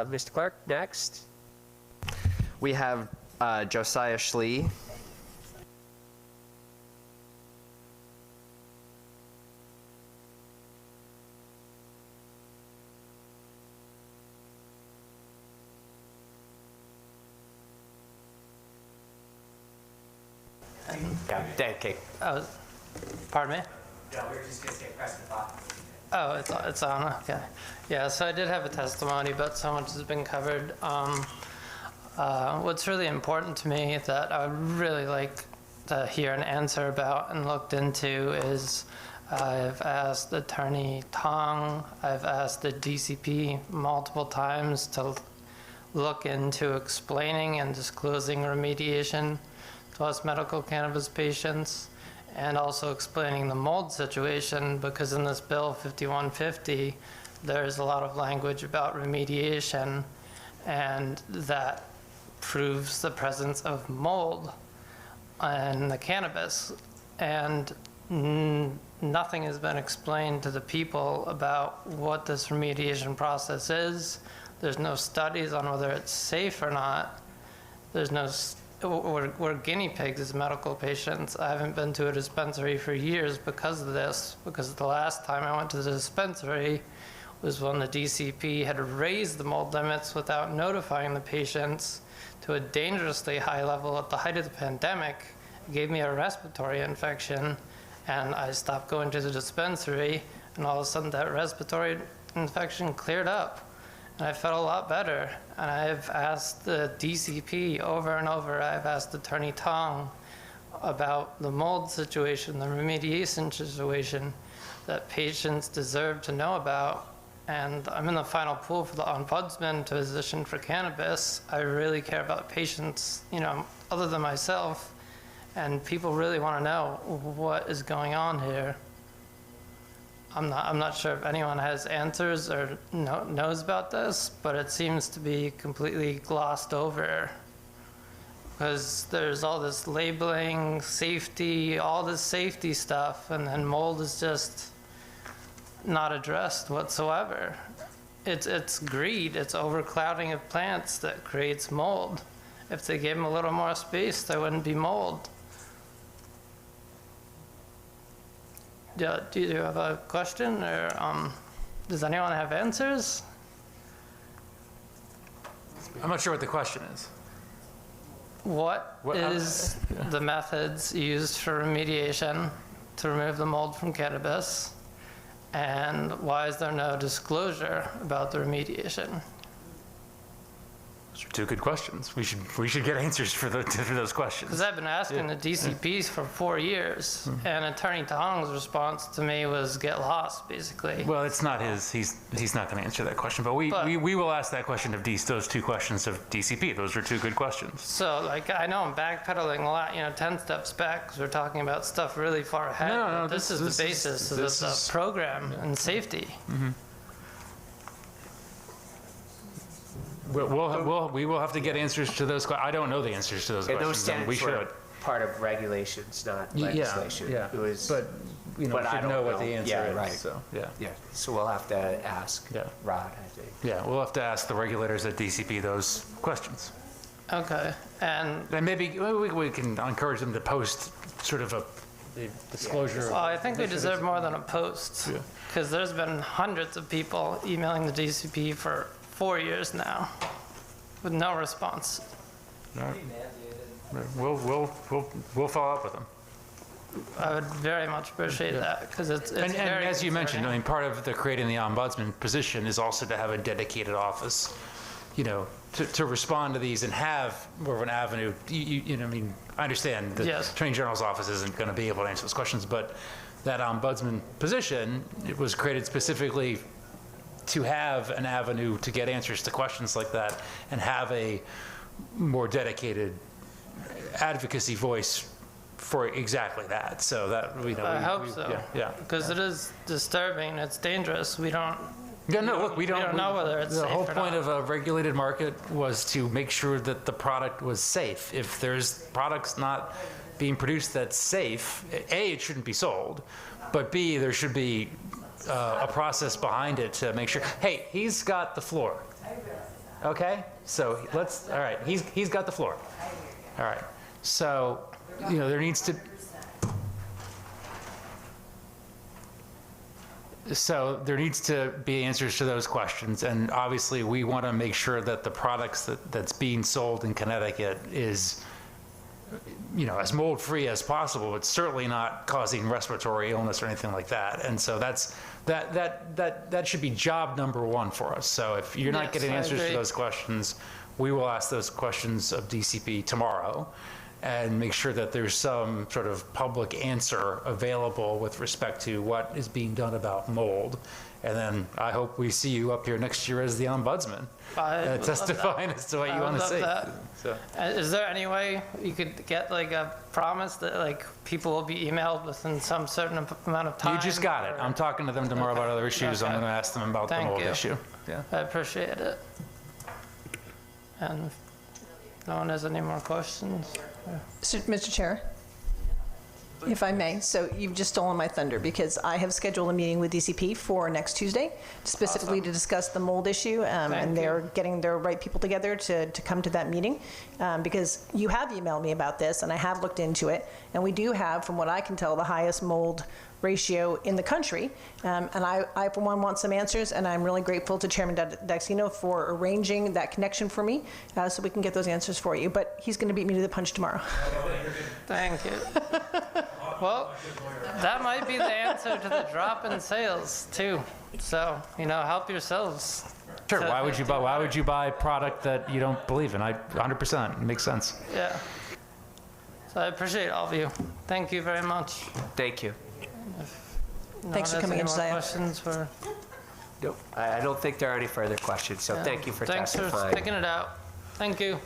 Mr. Clerk, next. We have Josiah Schlee. Yeah, okay. Oh, pardon me? No, we were just going to say press the button. Oh, it's on, okay. Yeah, so I did have a testimony, but so much has been covered. What's really important to me that I would really like to hear an answer about and looked into is I've asked Attorney Tong, I've asked the DCP multiple times to look into explaining and disclosing remediation to us medical cannabis patients, and also explaining the mold situation, because in this bill 5150, there's a lot of language about remediation, and that proves the presence of mold in the cannabis. And nothing has been explained to the people about what this remediation process is. There's no studies on whether it's safe or not. There's no we're guinea pigs as medical patients. I haven't been to a dispensary for years because of this, because the last time I went to the dispensary was when the DCP had raised the mold limits without notifying the patients to a dangerously high level at the height of the pandemic. It gave me a respiratory infection, and I stopped going to the dispensary, and all of a sudden that respiratory infection cleared up. And I felt a lot better. And I've asked the DCP over and over, I've asked Attorney Tong about the mold situation, the remediation situation that patients deserve to know about. And I'm in the final pool for the ombudsman position for cannabis. I really care about patients, other than myself. And people really want to know what is going on here. I'm not sure if anyone has answers or knows about this, but it seems to be completely glossed over, because there's all this labeling, safety, all this safety stuff, and then mold is just not addressed whatsoever. It's greed, it's overclouding of plants that creates mold. If they gave them a little more space, there wouldn't be mold. Yeah, do you have a question, or does anyone have answers? I'm not sure what the question is. What is the methods used for remediation to remove the mold from cannabis, and why is there no disclosure about the remediation? Those are two good questions. We should get answers for those questions. Because I've been asking the DCPs for 4 years, and Attorney Tong's response to me was get lost, basically. Well, it's not his. He's not going to answer that question. But we will ask that question of those two questions of DCP. Those are two good questions. So, I know I'm backpedaling a lot, 10 steps back, because we're talking about stuff really far ahead. No, this is the basis of the program and safety. Mm-hmm. We will have to get answers to those questions. I don't know the answers to those And questions. those standards we should. were part of regulations, not legislation. Yeah. It was, but we should know what the answer is. Right. So yeah. So we'll have to ask Rod, I think. Yeah, we'll have to ask the regulators at DCP those questions. Okay, and maybe we can encourage them to post sort of the disclosure. Well, I think we deserve more than a post, because there's been hundreds of people emailing the DCP for 4 years now with no response. We'll follow up with them. I would very much appreciate that, because it's and very as you mentioned, concerning. part of creating the ombudsman position is also to have a dedicated office, to respond to these and have more of an avenue. I understand the Attorney General's office isn't going to be able to answer those questions, but that ombudsman position, it was created specifically to have an avenue to get answers to questions like that and have a more dedicated advocacy voice for exactly that. So that I hope so. Yeah. Because it is disturbing. It's dangerous. We don't. Yeah, no, look, we don't know whether it's safe or not. The whole point of a regulated market was to make sure that the product was safe. If there's products not being produced that's safe, A, it shouldn't be sold, but B, there should be a process behind it to make sure, hey, he's got the floor. Okay, so all right, he's got the floor. All right, so, there needs to, be answers to those questions, and obviously, we want to make sure that the products that's being sold in Connecticut is, as mold-free as possible, but certainly not causing respiratory illness or anything like that. And so that should be job number one for us. So if you're not getting answers to those questions, we will ask those questions of DCP tomorrow and make sure that there's some sort of public answer available with respect to what is being done about mold. And then I hope we see you up here next year as the ombudsman, testifying as to what you want to say. So. Is there any way you could get like a promise that like people will be emailed within some certain amount of time? You just got it. I'm talking to them tomorrow about other issues. I'm going to ask them about the mold issue. Yeah. I appreciate it. And if no one has any more questions? Mr. Chair, if I may, so you've just stolen my thunder because I have scheduled a meeting with DCP for next Tuesday, specifically to discuss the mold issue, and they're getting their right people together to come to that meeting, because you have emailed me about this, and I have looked into it, and we do have, from what I can tell, the highest mold ratio in the country, and I for one want some answers, and I'm really grateful to Chairman Daxino for arranging that connection for me, so we can get those answers for you, but he's going to beat me to the punch tomorrow. Thank you. Well, that might be the answer to the drop in sales too. So, help yourselves. Sure. Why would you buy product that you don't believe in? 100%. It makes sense. Yeah. So I appreciate all of you. Thank you very much. Thank you. Thanks for coming in, Josiah. Questions for? Nope. I don't think there are any further questions, so thank you for Thanks testifying. for sticking it out. Thank you.